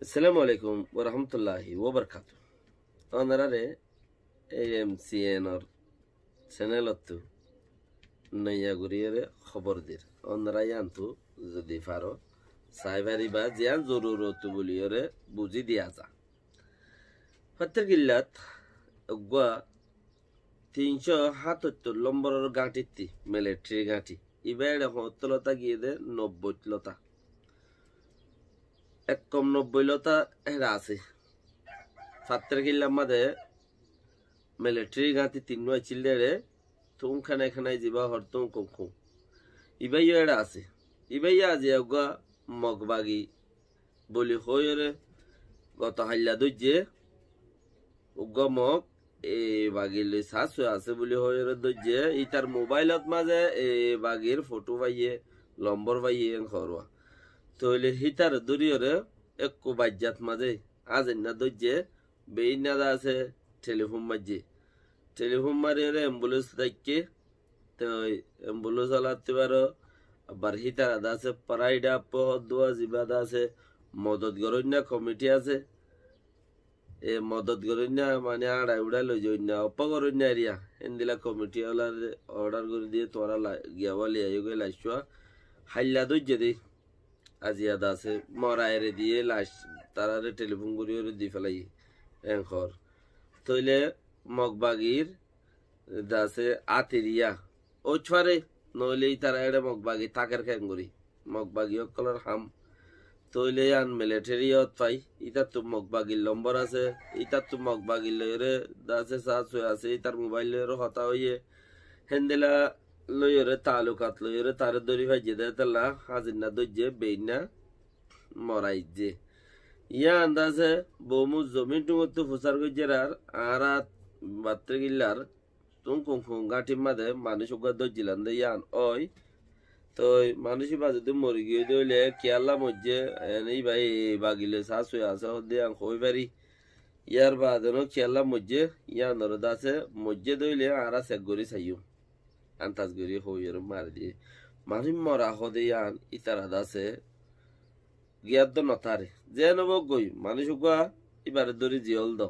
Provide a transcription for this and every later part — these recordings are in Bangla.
Assalamu alaikum wa rahmatullahi wa barakatuh. Honorare AMCN or Senelottu Nayaguriere Hobordir. Honorayantu Zudifaro Saibari Bazian Zururotu Buliore Buzi Diaza. Patergillat Gua Tincho Hatutu Lombor Gatiti Military Gati. Ibeda Hotolota Gide no Butlota. একম 90 লতা এরা আছে ফাত্তর কিল্লার মধ্যে মিলিটারি গাতি তিননো চিল্লেরে তুমখানে এখানে জিবা হরতুম কুমখু ইবাইয়া এরা আছে ইবাইয়া যে গা মগবাগি বলি হয়রে গত হাল্লা দজ্জে উগ্গ মগ এ বাগিলে সাসু আছে বলি হয়রে দজ্জে ইতার মোবাইলত মাঝে এ বাগির ফটো পাইয়ে লম্বর পাইয়ে খরওয়া তোলে হিতার দরিয়রে একটু বাজ্জাত মাঝে আজ না দজ্জে বেইনা আছে টেলিফোন মাঝে টেলিফোন মারিয়ে অ্যাম্বুলেন্স ডাইকে তো অ্যাম্বুলেন্স চালাতে পারো আবার হিতার আছে পারাইডা পহদুয়া জিবাদা আছে মদত গরন্যা কমিটি আছে এ মদত গরন্যা মানে আড়াই উড়াই লই জন্যা অপগরন্যা এরিয়া এন্দিলা কমিটি ওলার অর্ডার করে দিয়ে তোরা গিয়াওয়ালি আইগে লাইছুয়া হাইলা দজ্জে দেই আজিয়াদা আছে মরাইরে দিয়ে লাশ তারারে টেলিফোন করিয়ে দি ফেলাই এঙ্কর তইলে মগবাগির দাসে আতেরিয়া ও ছরে নইলেই তারা এড়ে মগবাগি তাকের ক্যাঙ্গুরি মগবাগি অকলর হাম তইলে আন মিলিটারিয়ত পাই ইতার তো মগবাগির নম্বর আছে ইতার তো মগবাগির লইরে দাসে সাথ হয়ে আছে ইতার মোবাইলের হতা হইয়ে হেন্দেলা লইরে তালুকাত লইরে তার দরি ভাইজে দে তালা হাজিনা দজ্জে বেইনা মরাইজে ইয়া আন্দাজে বমু জমিন টুমতো ফুসার গজেরার আরাত বাত্রে গিল্লার তুম কুম গাটি মাদে মানুষ উগা দজ্জিলান দে ইয়ান ওই তো মানুষই বাজে তো মরি গিয়ে দইলে কেয়ালা মজ্জে এই ভাই বাগিলে সাস হয়ে আসে হদে আং হই পারি ইয়ার বাদনো কেয়ালা মজ্জে ইয়ান নরদাসে মজ্জে দইলে আরা সেগরি চাইও আন্তাজ গরি হইয়ের মার দিয়ে মানুষ মরা হদে ইয়ান ইতারা দাসে গিয়াদ নতারে যে নব গই মানুষ উগা এবারে দরি জিয়ল দ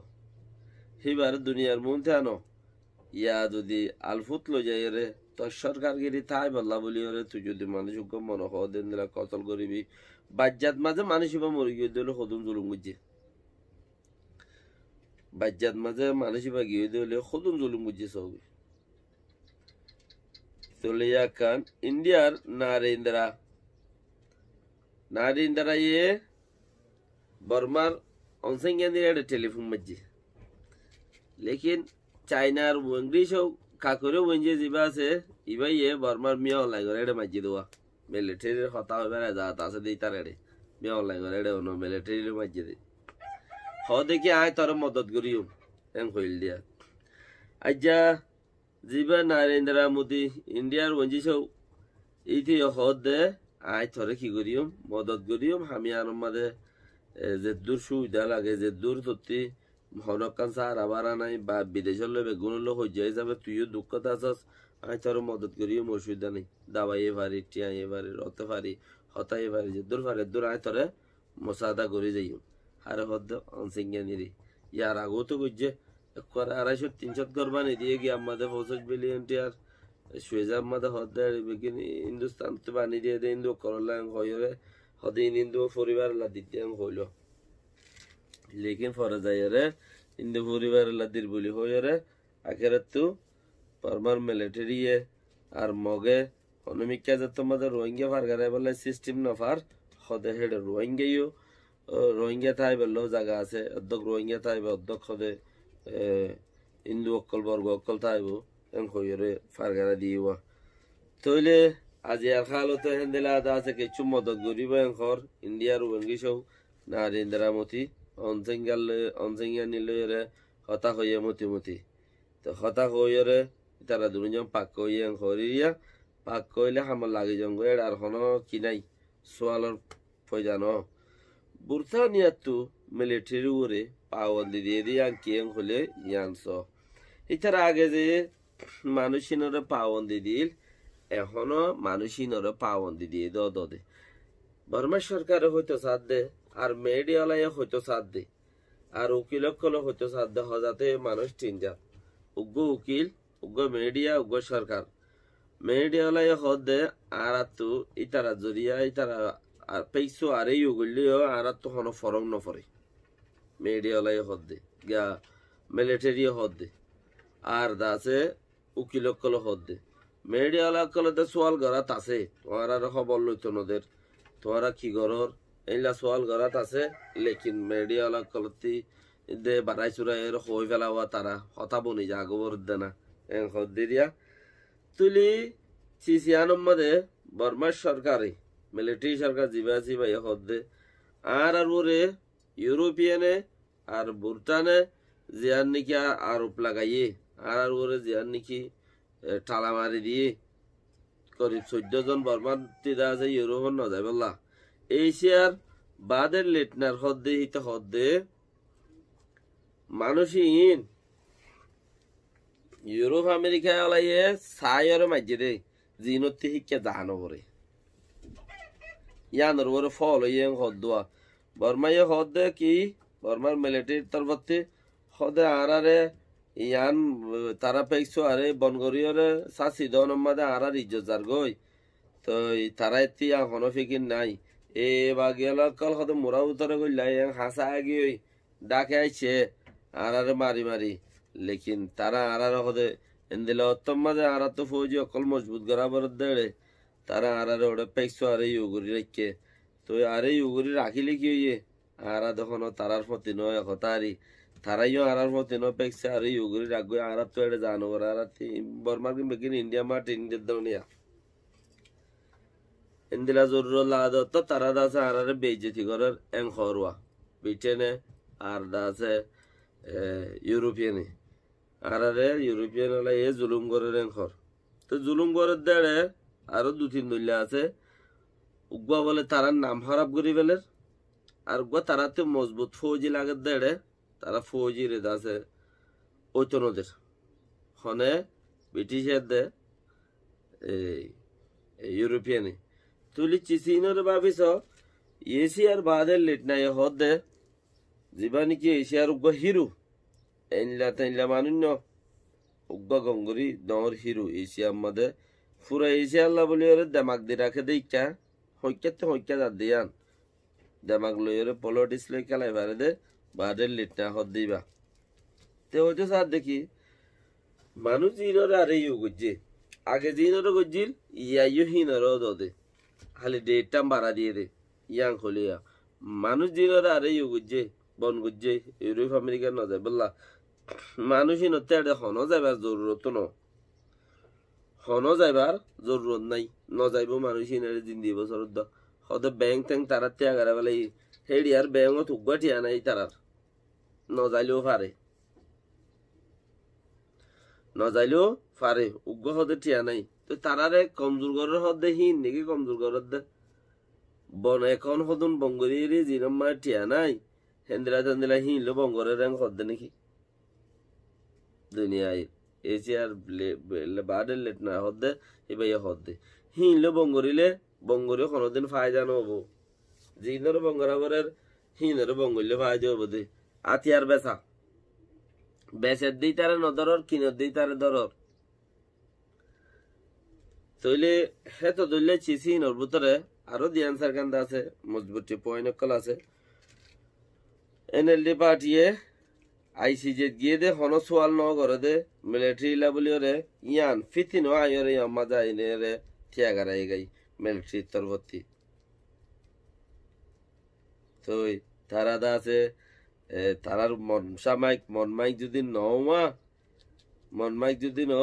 হিবার দুনিয়ার মধ্যে আনো ইয়া যদি আলফুত লো যাই রে তো সরকার গিরি তাই বললা বলি রে তুই যদি মানুষ উগা মন হদেন দিলা কতল করিবি বাজ্জাত মাঝে মানুষ বা মরি গিয়ে দিল হদুম জুলুম গুজে বাজ্জাত মাঝে মানুষ বা গিয়ে দিলে হদুম জুলুম গুজে সব তোলিয়া খান ইন্ডিয়ার নারেন্দ্রা ইয়ে বর্মার অনসেঙ্গের টেলিফোন মাঝে লেকিন চাইনার ইংলিশ কাকুরে ওঞ্জে যাবা আছে ইবাই ইয়ে বর্মার মিয়া অনলাইন করে এটা মাঝে দেওয়া মিলিটারির কথা হবে যা আছে দিই তার এড়ে মিয়া অনলাইন করে এটা অন্য মিলিটারির মাঝে দে হ দেখি আয় তোর মদত করিও এম হইল দিয়া আজ্জা জিবা নরেন্দ্র মোদী ইন্ডিয়ার ওঞ্জি সৌ এইটি হদ দে আয় থরে কি করিম মদত করিম আমি আর মাঝে যে দূর সুবিধা লাগে যে দূর তত্তি হনকান সার আবার নাই বা বিদেশের লোক বেগুন লোক হয়ে যাই যাবে তুইও দুঃখতে আসস আয় তোর মদত করিম অসুবিধা নেই দাবাই পারি টিয়াই পারি রতে পারি হতাই পারি যে দূর পারে দূর আয় তোরে মশাদা করে যাই আরে হদ অনসিঙ্গা নিরি ইয়ার আগেও তো বুঝছে 250-300 করবানি দিয়ে গিয়ে আমাদের 50 বিলিয়ন টিয়ার সুয়েজ আমাদের হদ্দার বেগিন হিন্দুস্তান তো বানি দিয়ে দে হিন্দু করলাম হইরে হদিন হিন্দু পরিবার লা দিতে হইল লেকিন ফরে যায় রে হিন্দু পরিবার লা দির বলি হইরে আখেরাত তো পরমার মিলিটারি আর মগে অনমিকা যে তোমাদের রোহিঙ্গা ফারগারে বলে সিস্টেম নফার হদে হেড রোহিঙ্গাইও রোহিঙ্গা তাই বললো জায়গা আছে অধ্যক্ষ রোহিঙ্গা তাই অধ্যক্ষ হদে হিন্দু অকল বর্গ অকল তাইব এম হইরে ফারগারা দিওয়া তইলে আজি আর খালতে হেন্দেলা দা আছে কিছু মদত গরিব এঙ্কর ইন্ডিয়ার ওয়েঙ্গিসও নরেন্দ্র মোদী অনসেঙ্গাল নিলরে হতা হইয়ে মতি তো হতা হইরে তারা দুজন পাক কইয়ে হরিয়া পাক কইলে হামল লাগি জঙ্গ আর হন কি নাই সোয়ালর ফয়জানো বুরতানিয়াতু মিলিটারি ওরে পাওয়ান্দি দিয়ে দিয়ে আঙ্কিয়াং হলে ইয়ানস এটার আগে যে মানুষিনরে পাওয়ান্দি দিল এখনো মানুষিনরে পাওয়ান্দি দিয়ে দে বর্মা সরকার হয়তো সাথ দে আর মেডিয়ালায় হয়তো সাথ দে আর উকিলক কল হয়তো সাথ দে হজাতে মানুষ তিনজাত উগ্র উকিল উগ্র মিডিয়া উগ্র সরকার মেডিয়ালায় হদ দে আর তো ইতারা জরিয়া ইতারা আর পেইসো আর এই উগলিও আর তো হনো ফরম নফরে মেডিয়ালায় হদ দে গা মিলিটারি হদ দে আর দাসে উকিলক কল হদ দে মেডিয়ালা কলতে সোয়াল গড়াত আছে তোমার আর খবর লইতো নদের তোমারা কি গরর এইলা সোয়াল গড়াত আছে লেকিন মেডিয়ালা কলতি দে বাড়াই চুরাই হই ফেলাওয়া তারা হতা বনি যা গোবর দে না হদ দিয়া তুলি সিসিয়ানম মধ্যে বর্মার সরকারে মিলিটারি সরকার জিবা জিবা হদ দে আর ওরে ইউরোপিয়ানে আর ভুটানে জিয়ার নাকি আরোপ লাগাইয়ে আর ওরে জিয়ার নাকি টালা মারি দিয়ে করিব 14 জন বর্মান তিরা আছে ইউরোপন ন যায় বললা এশিয়ার বাদের লেটনার হদ্দে হিতে হদ্দে মানুষহীন ইউরোপ আমেরিকা আলাইয়ে সায়রে মাঝে দে জিনতি শিক্ষা জাহানো পরে ইয়ানোর ওরে ফল ইয়েং হদ্দুয়া বর্মাইয়ে হদ্দে কি বর্মার মিলিটারির তরফতে হদে আরারে ইয়ান তারা পেয়েছো আরে বনগরিয়রে সাসি দনমাদে আরার ইজ্জত যার গই তো তারা এতিয়া হন ফিকির নাই এ বাগিয়াল কল হদে মোরা উতরে গইলাই হাসা গিয়ে ডাকে আইছে আরারে মারি মারি লেকিন তারা আরার হদে এন্দিলে অত্তম মাঝে আরা তো ফৌজি অকল মজবুত গড়াবার দেড়ে তারা আরারে ওটা পেয়েছো আরে ইউগুরি রেখে তো আরে ইউগুরি রাখিলে কি হইয়ে আরা তখন তারার প্রতি নয় হতারি তারাইও আরার মতো ন পেক্সে আর ইউগুরি রাখবে আরাত তো এটা জানো আর বর্মার বেগিন ইন্ডিয়া মাঠ ইন্ডিয়ার দনিয়া ইন্দিলা জরুর লাদ তো তারা দাসে আরারে বেইজ্জতি করার এং খরওয়া ব্রিটেনে আর দাসে ইউরোপিয়ানে আরারে ইউরোপিয়ান হলে এ জুলুম করার এং খর তো জুলুম করার দেড়ে আরো 2-3 দলিয়া আছে উগ্বা বলে তারার নাম খারাপ করি ফেলের আর উগ্বা তারাতে মজবুত ফৌজি লাগে দেড়ে তারা ফৌজি রে দাসে ঐতনদের হনে ব্রিটিশের দে ইউরোপিয়ানে তুলি চিসিনোর ভাবিস এশিয়ার বাদের লেট নাই হদ দে যিবা নাকি এশিয়ার উগ্র হিরু এনলা তেনলা মানুন্য উগ্র গঙ্গরি দর হিরু এশিয়ার মধ্যে পুরা এশিয়া আল্লাহ বলি ওরে দেমাক দি রাখে দেখা হইকাতে হইকা যা দিয়ান দেমাক লই ওরে পলিটিক্স লই খেলাই পারে দে বাদের লিটনা হদ দিবা তে হইতো স্যার দেখি মানুষ জিনরে আরে ইউ গুজ্জে আগে জিনরে গুজ্জিল ইয়াইও হিনরে দদে খালি ডেটটা বাড়া দিয়ে দে ইয়াং খলিয়া মানুষ জিনরে আরে ইউ গুজ্জে বন গুজ্জে ইউরোপ আমেরিকা ন যায় বললা মানুষ হিনতে আড়ে হন যাইবার জরুরত ন হন যাইবার জরুরত নাই ন যাইব মানুষ হিনারে জিন্দি বছর দ হদে ব্যাংক ট্যাঙ্ক তারা ত্যাগারে বলে হেডি আর ব্যাংক উগ্গা ঠিয়া নাই তারার নজাইলেও পারে নজাইলেও পারে উগ্র হদে ঠিয়া নাই তো তারারে কমজোর করার হদে হিন নাকি কমজোর করার দে বন এখন হদুন বঙ্গরি জিরম মার ঠিয়া নাই হেন্দিলা তেন্দিলা হিনলো বঙ্গরের রঙ হদে নাকি দুনিয়ায় এশিয়ার বাদের লেট না হদে এবার হদে হিনলো বঙ্গরিলে বঙ্গরি কোনোদিন ফায়দা নহবো জিনর বঙ্গরাবরের হিনর বঙ্গলে ফায়দা হবো দে আতিয়ার বেচা বেচের দিই তারে নদরর কিনের দিই তারে দরর তইলে হে তো দইলে চিসি হিনর ভিতরে আরো দিয়ান সারকান্দা আছে মজবুতি পয়েন্ট আছে এনএলডি পার্টিয়ে আইসিজে গিয়ে দে হন সোয়াল ন করে দে মিলিটারি লেভেলি রে ইয়ান ফিতিনো আয়রে আম্মা যাইনে রে থিয়াগারাই গাই মিলিটারি তরবতি তো তারা দা আছে তারার মন সামাইক মন মাইক যদি নমা মন মাইক যদি ন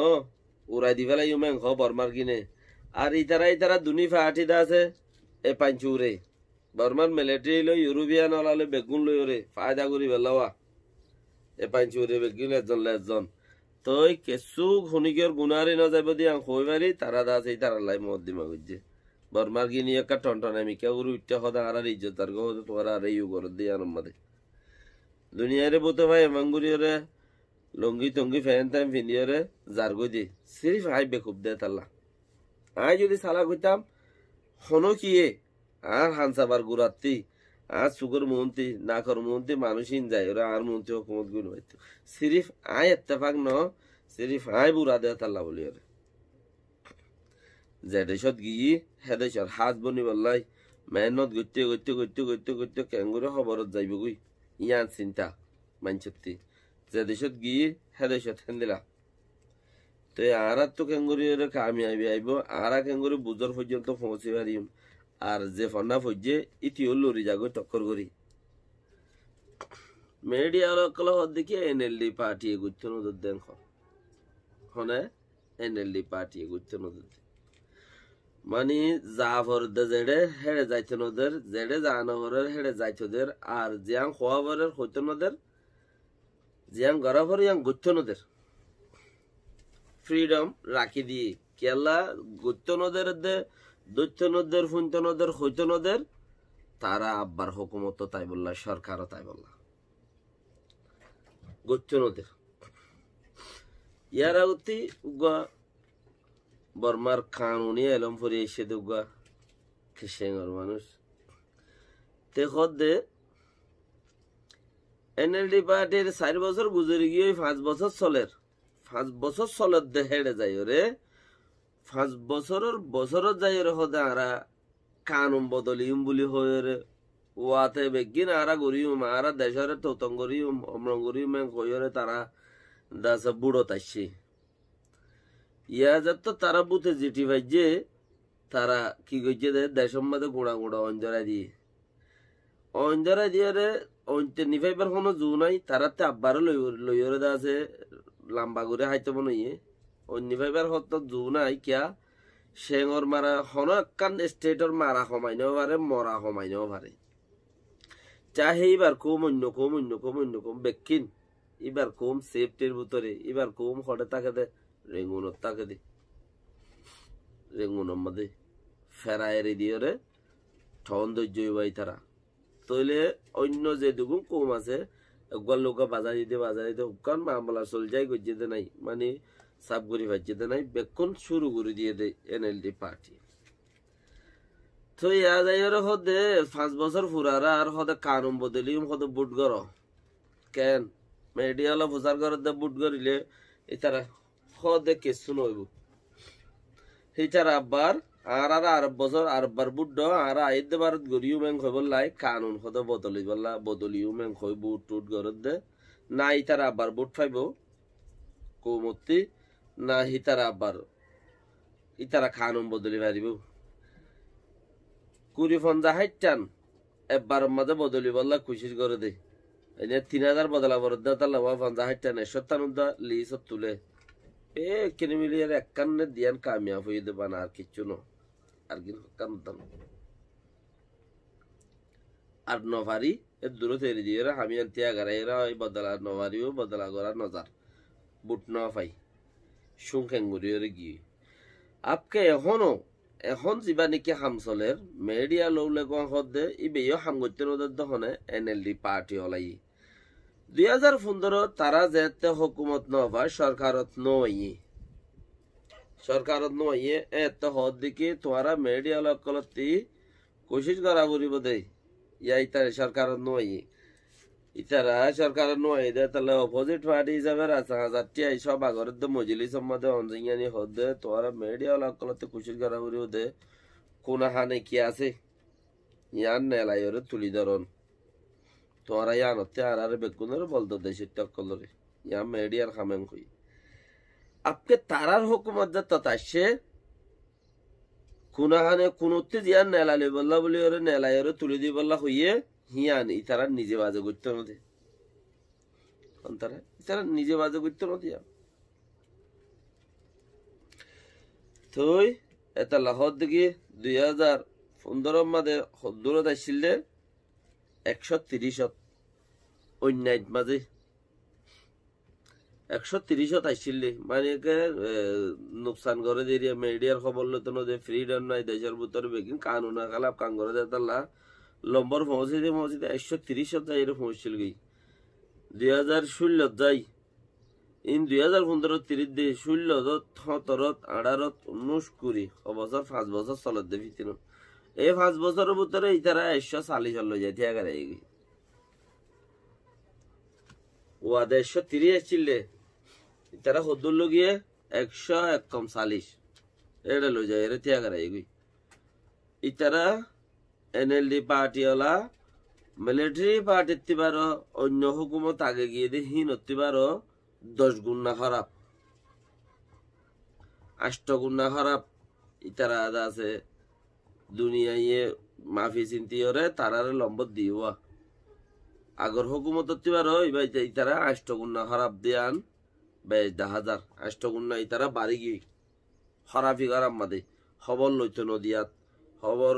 উড়াই দি ফেলাই মেংখ বর্মার কিনে আর ইতারা দুনি ফাটি দা আছে এ পাঞ্চুরে বর্মার মিলিটারি লই ইউরোপিয়ান ওলালে বেগুন লই ওরে ফায়দা করি বেলাওয়া এ পাঞ্চুরে বেগুন একজন তই কেসু ঘনিকের গুনারি ন যাইব দিয়া কই মারি তারা দা আছে তারা লাই মদ দিমা গজ্জে বর্মার কিনি একটা টনটনে মিকা উরু ইটা হদা আর ইজ্জত আর গো তোমার আর ইউ কর দিয়া নমদে দুনিয়ারে বতো ভাই মাঙ্গুরিয়রে লঙ্গি টঙ্গি ফ্যান টাইম ভিনিয়রে জারগো দি সিরিফ হাই বেকুব দে তাল্লা আই যদি সালা কইতাম হনো কিয়ে আর হানসাবার গুরাত্তি আর সুগর মন্ত্রী না কর মন্ত্রী মানুষ ইন যায় ওরা আর মন্ত্রী হুকুমত গুণ হইতো সিরিফ আয় এত্তেফাক ন সিরিফ আয় বুড়া দেয় তাল্লা বলি ওরে যে দেশত গিয়ে হে দেশর হাজ বনি বললাই মেহনত গইতে গইতে গইতে গইতে গইতে কেঙ্গুরে খবরত যাইব গই ইয়ান চিন্তা মানসক্তি যে দেশত গিয়ে হে দেশত হেন্দিলা তো আর তো কেঙ্গুরি কামি আইবি আইব আর কেঙ্গুরি বুজর পর্যন্ত পৌঁছে পারিম আর যে ফন্না ফজ্জে ইতিও লড়ি যাগো টক্কর করি মিডিয়া লোকল দেখি এনএলডি পার্টি এগুচ্ছ নদর দেন হনে এনএলডি পার্টি এগুচ্ছ নদর মানে জাফর জেডে হেড়ে যাইতে নদের জেডে জানবরের হেড়ে যাইতদের আর জিয়াং খোয়াবরের হইতে নদের জিয়াং গরাফর ইয়াং গুচ্ছ নদের ফ্রিডম রাখি দিয়ে কেলা গুচ্ছ নদের দে দৈত্য নদের ফুন্ত নদের হইত নদের তারা আব্বার হুকুমত তাই বললা সরকারও তাই বললা গুচ্ছ নদের ইয়ারা উতি উগা বর্মার কানুনি এলম ফরি এসে দুগা খিসেঙ্গর মানুষ তে খদ্দে এনএলডি পার্টির 4 বছর গুজরে গিয়ে 5 বছর চলের 5 বছর চলত দে হেড়ে যাই ওরে 5 বছরের যাই ওরে হদে আরা কানুন বদলিম বুলি হয়ে রে ওয়াতে বেগিন আরা গরিম আরা দেশরে ততঙ্গরিম অমরঙ্গরিম কইরে তারা দাস বুড়ো তাইছে ইয়া যত তারা বুতে জিটি ভাইজে তারা কি কইছে দে দেশের মধ্যে গুড়া গুড়া অঞ্জরা দিয়ে রে অন্তে নিভাইবার কোনো জু নাই তারাতে আব্বার লইরে আছে লম্বা করে হাইতে বনইয়ে নিভাইবার হত জু নাই কিয়া শেঙর মারা হন একখান স্টেটর মারা কমাইনেও পারে মরা কমাইনেও পারে চাহে এবার কম অন্য কম বেকিন এবার কম সেফটির ভিতরে এবার কম হটে তাকে দে রেঙ্গুনত তাকে দে রেঙ্গুনের মধ্যে ফেরায়েরি দিয়ে রে ঠন ধৈর্য বাই তারা তইলে অন্য যে দুগুণ কম আছে একবার লোক বাজার দিতে হুকান মামলা চল যাই গজ্জেতে নাই মানে সাফ করি ভাজ্যেতে নাই বেক্ষণ শুরু করে দিয়ে দেয় এনএলডি পার্টি তো ইয়া যাই হদে 5 বছর ফুরারা আর হদে কানুন বদলিম হদে বুট গর কেন মেডিয়াল প্রচার করে বুট গরিলে এটারা হদে কিছু নইব সেইটার আব্বার আর বছর আরবার বুট আর আইতে ভারত গরিও মেং খবর লাই কানুন হদে বদলিও মেং খই বুট টুট গরত দে না ইতার আব্বার বুট পাইব কৌমতি না হিতার আব্বার ইতারা কানুন বদলি পারিব 20-50 টান একবার মাঝে বদলি বললা খুশি করে দে এনে 3000 বদলা বরদ তালা 50 টান 70 লিস তুলে এ কিনে মিলিয়ে একখানে দিয়ান কামিয়াব হয়ে দেবা না আর কিচ্ছু ন আর কি আর নভারি এর দূরে তেরে দিয়ে আমি আনতে আগারাইরা ওই বদলা নভারিও বদলা করা নজার বুট ন পাই সুংখেঙ্গুরি গিয়ে আপকে এখন যা নাকি হামচলের মেডিয়া লৌলে দে ইবেও হাম করতে নদের দহনে এনএলডি পার্টি হলাই 2015 তারা যেতে হুকুমত নবা সরকারত নইয়ে এত হদ দিকে তোরা মেডিয়া লোকলতি কোশিশ করা বলিব দে ইয়াই তার সরকারত নইয়ে ইতারা সরকার নয় দে তাহলে অপোজিট পার্টি হিসাবে রাজাটি সব আগরের দে মজলিসের মধ্যে অঞ্জিয়ানি হদে তোরা মিডিয়া লোকলতে খুশির করা করিও দে কোন হানে কি আছে ইয়ান নেলাইরে তুলি ধরন তোরা ইয়ানতে আর বেগুনের বলতো দেশের টকলরে ইয়া মিডিয়ার খামেন কই আপকে তারার হুকুমত যত তাসে কোন হানে কোনতে জিয়ান নেলালে বললা বলি ওরে নেলাইরে তুলি দি বললা হইয়ে হিয়ান ইতারা নিজে বাজে করতে নদী ইতারা নিজে বাজে করতে নদী তুই এটা লাহর দিকে 2015 মাঝে দূরত আসছিলে 130 অন্যায় মাঝে 130 আসছিলে মানে নোকসান করে দিয়ে মিডিয়ার খবর লতো নদী ফ্রিডম নাই দেশের ভিতরে বেগিন কানুন খালাপ কান করে দেতাল্লা লম্বর পৌঁছে 130 যাই পৌঁছছিল গই 2016 যাই ইন 2015 30 দে 16 17 18 19 20 অবছর 5 বছর চলত দে ভিতরে এই 5 বছরের ভিতরে ইতারা 140 লই যায় টিয়া গারে ওয়াদে 130 চিল্লে ইতারা হদ্দুর লগিয়ে 100 কম 40 এটা লই যায় এর টিয়া গারে ইতারা এনএলডি পার্টিওয়ালা মিলিটারি পার্টি তিবারো অন্য হুকুমত আগে গিয়ে দিয়ে হীন তিবারো 10 গুণ না খারাপ 8 গুণ না খারাপ ইতারা আদা আছে দুনিয়ায় মাফি চিন্তি ওরে তারারে লম্বত দিওয়া আগর হুকুমত তিবারো ইতারা 8 গুণ না খারাপ দিয়ান 22,000 8 গুণ না ইতারা বাড়ি গিয়ে খারাপি খারাপ মাদে খবর লইতো নদিয়াত খবর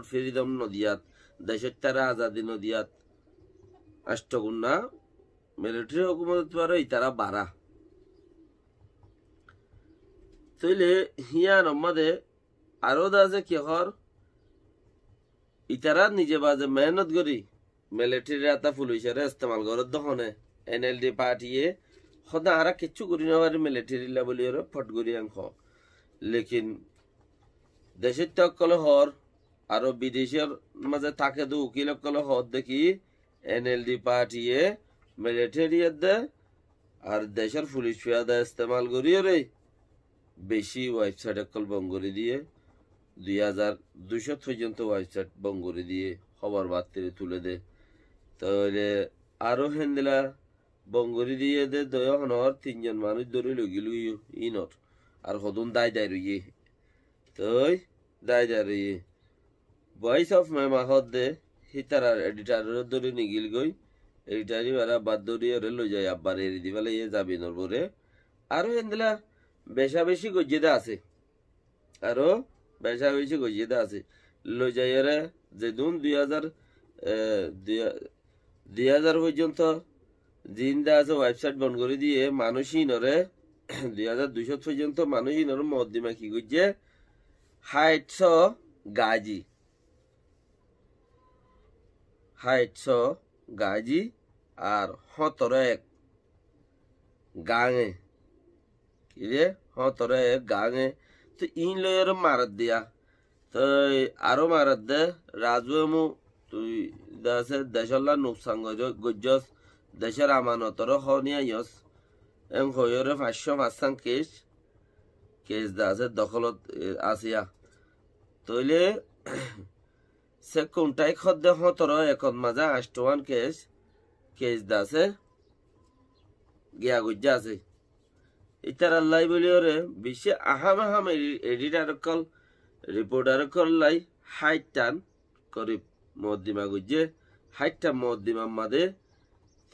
ফ্রিডম নদিয়াত দেশের তারা আজাদি নদিয়াত 8 গুণ না মিলিটারি হুকুমত পারে ইতারা 12 তইলে হিয়ান আমাদের আরো দাজে কি হর ইতারা নিজে বাজে মেহনত করি মিলিটারি আতা পুলিশের ইস্তেমাল করে দহনে এনএলডি পার্টিয়ে সদা আরা কিচ্ছু করি না পারে মিলিটারি লেভেল এর ফট করি আংখ লেকিন দেশের তকলে হর আরো বিদেশের মাঝে থাকে তো উকিল কলে হর দেখি এনএলডি পার্টিয়ে মিলিটারি দে আর দেশের পুলিশ ফিয়াদা ইস্তেমাল করি রে বেশি ওয়েবসাইট কল বন্ধ করে দিয়ে 2200 পর্যন্ত ওয়েবসাইট বন্ধ করে দিয়ে খবর বার্তা তুলে দে তাহলে আরো হেন্দিলা বন্ধ করে দিয়ে দে দয়হনর 3 জন মানুষ ধরে লগিল ইনর আর হদুন দায় রইয়ে তই দায় রইয়ে ভয়েস অফ মাই মাহত দে হিতার এডিটার ধরে নিগিল গই এডিটারি ওরা বাদ ধরিয়ে লই যায় আব্বার এরি দিবালে ইয়ে যাবি নরবরে আরো হেন্দিলা বেশা বেশি গজ্জিদা আছে আরো বেশা বেশি গজ্জিদা আছে লই যায় রে যেদিন 2000 পর্যন্ত জিন্দা আছে ওয়েবসাইট বন্ধ করে দিয়ে মানুষই নরে 2200 পর্যন্ত মানুষই নরে মদ্দিমা কি গজ্জে 600 গাজি 600 গাজি আর 101 গাঙে কিরে 101 গাঙে তো ইন লয়ের মারত দিয়া তো আরো মারত দে রাজুমু তুই দাসে দেশলা নুকসান গজ্জস দেশের আমানতর হনিয়া ইয়স এম হয়রে 500 কেস দাসে দখলত আসিয়া তইলে সে কোনটাই খদ্দে 101 মাজা 81 কেস দাসে গিয়া গজ্জা আছে ইতার আল্লাহ বলিওরে বিশ্বে আহাম এডিটার কল রিপোর্টার কল লাই 60 টান করিব মদ্দিমা গজ্জে 60 টা মদ্দিমা মাদে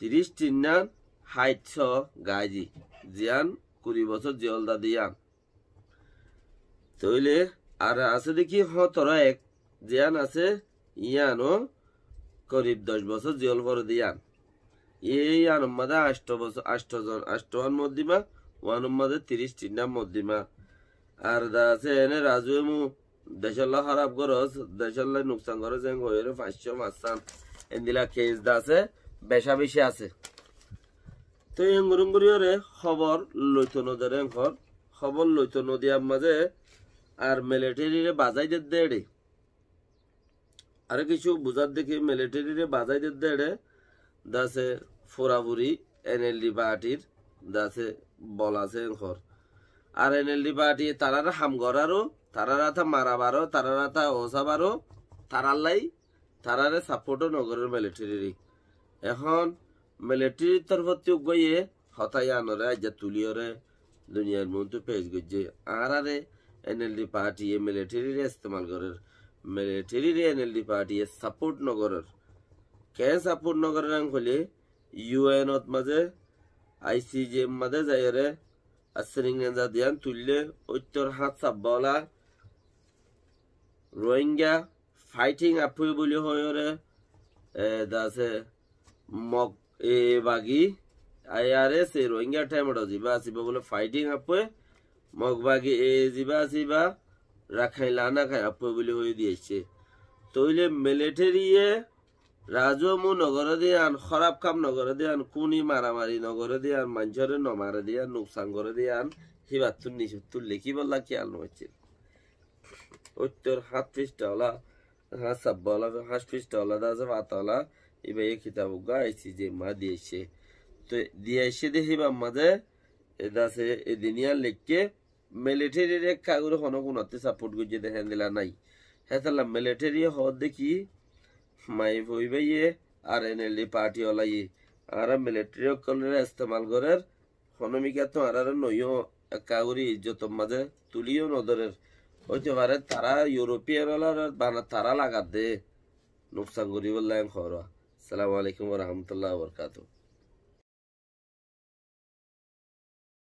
30 টিনান 600 গাজি জিয়ান 20 বছর জেলদা দিয়ান তইলে আর আছে দেখি 101 জিয়ান আছে ইয়ানো করিব 10 বছর জেল ভর দিয়ান এই আনমাদা 8 বছর 8 জন 8 মদ্দিমা ওয়ান মাদে 30 টিনা মদ্দিমা আর দা আছে এনে রাজুমু দেশাল্লাহ খারাপ গরস দেশাল্লাহ নুকসান গরস এং হইরে 500 মাসান এন্দিলা কেস দা আছে বেশা বেশি আছে তো এঙ্গুরুঙ্গুরিয়রে খবর লইতো নদের এঙ্কর খবর লইতো নদিয়ার মাঝে আর মিলিটারিরে বাজাই দেড়ে আর কিছু বুঝার দেখি মিলিটারিরে বাজাই দেড়ে দাসে ফোরাবুরি এনএলডি পার্টির দাসে বল আছে এঙ্কর আর এনএলডি পার্টি তারারা হাম গরারও তারারা থা মারাবারও তারারা থা ওসাবারও তারালাই তারারে সাপোর্টও নগরের মিলিটারি এখন মিলিটারির তরফতে গিয়ে হতাই আনরে আজ্জা তুলিওরে দুনিয়ার মধ্যে পেশ গজ্জে আর আরে এনএলডি পার্টি মিলিটারিরে ইস্তেমাল করের মিলিটারিরে এনএলডি পার্টি সাপোর্ট নগরের কে সাপোর্ট নগরের হলে ইউএনত মাঝে আইসিজে মাঝে যাইরে আসরিং নেজা দিয়ান তুললে উত্তর হাত সাব্বালা রোহিঙ্গা ফাইটিং আপুই বলি হয়রে দাসে মগ এ বাগি আইআরএস এ রোহিঙ্গা টাইমটা যা আসিবা বলে ফাইটিং আপুয়ে মগ বাগি এ যা আসিবা রাখাই লানা খাই আপুয়ে বলি হয়ে দিয়েছে তইলে মিলিটারিয়ে রাজমু নগরে দিয়ান খারাপ কাম নগরে দিয়ান কুনি মারামারি নগরে দিয়ান মানুষরে নমারে দিয়ান নুকসান করে দিয়ান হিবাতুন নিশুতুল লেখি বললা কি আল নইছিল উত্তর হাত পৃষ্ঠা হলা হ্যাঁ সাব্বালা হাঁস ফিসটা আলাদা আছে পাতালা এবার এই কিতাব গাইছি যে মা দিয়েছে তো দিয়েছে দেখি মাঝে এটা আছে এদিনিয়া লিখকে মিলিটারির কাগজ হন কোনতে সাপোর্ট করছে দেখেন দিলা নাই হ্যাঁ তাহলে মিলিটারি হদ দেখি মাই ভই ভাইয়ে আর এনএলডি পার্টি ওলাই আর মিলিটারি কলরে ইস্তেমাল করার হনমিকা তো আর নইও কাগরি ইজ্জত মাঝে তুলিও নদরের হইতে পারে তারা ইউরোপিয়ান বানা তারা লাগাত দে নুকসান করি বললাম খরা আসসালামু আলাইকুম ওয়া রাহমাতুল্লাহি ওয়া বারাকাতুহু